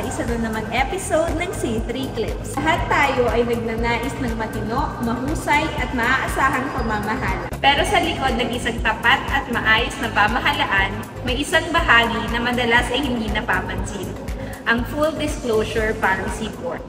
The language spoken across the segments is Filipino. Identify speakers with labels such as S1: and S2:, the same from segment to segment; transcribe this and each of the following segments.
S1: sa isa na namang episode ng C3 Clips. Lahat tayo ay nagnanais ng matino, mahusay at maaasahang pamamahala. Pero sa likod ng isang tapat at maayos na pamahalaan, may isang bahagi na madalas ay hindi napapansin: ang Full Disclosure Policy Board.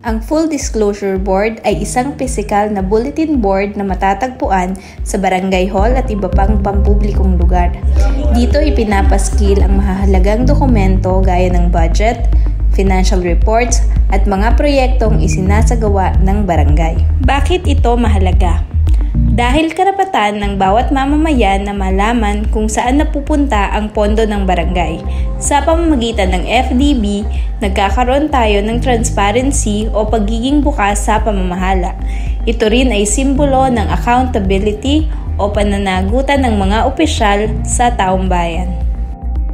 S1: Ang Full Disclosure Board ay isang pisikal na bulletin board na matatagpuan sa barangay hall at iba pang pampublikong lugar. Dito ipinapaskil ang mahahalagang dokumento gaya ng budget, financial reports, at mga proyektong isinasagawa ng barangay. Bakit ito mahalaga? Dahil karapatan ng bawat mamamayan na malaman kung saan napupunta ang pondo ng barangay. Sa pamamagitan ng FDB, nagkakaroon tayo ng transparency o pagiging bukas sa pamamahala. Ito rin ay simbolo ng accountability o pananagutan ng mga opisyal sa taong bayan.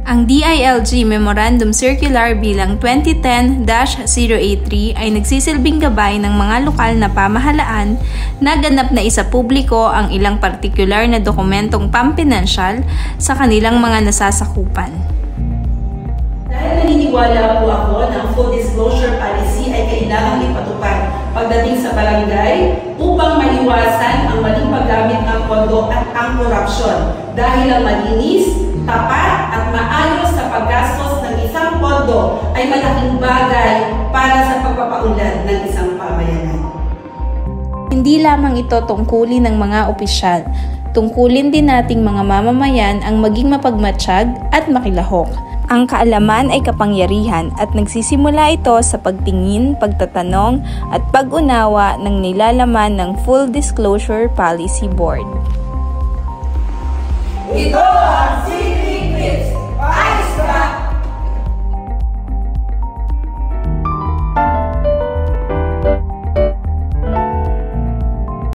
S1: Ang DILG Memorandum Circular bilang 2010-083 ay nagsisilbing gabay ng mga lokal na pamahalaan na ganap na isa publiko ang ilang partikular na dokumentong pampinansyal sa kanilang mga nasasakupan.
S2: Dahil naniniwala po ako na ang Full Disclosure Policy ay kailangang ipatupad pagdating sa barangay upang maiwasan ang maling paggamit ng pondo at ang korupsyon dahil ang malinis, tapat at maayos na paggastos ng isang pondo ay malaking bagay para sa pagpapaunlad ng isang pamayanan.
S1: Hindi lamang ito tungkulin ng mga opisyal, tungkulin din nating mga mamamayan ang maging mapagmatsyag at makilahok. Ang kaalaman ay kapangyarihan at nagsisimula ito sa pagtingin, pagtatanong at pag-unawa ng nilalaman ng Full Disclosure Policy Board.
S3: Ito ang C3 Clips. Ayos ka!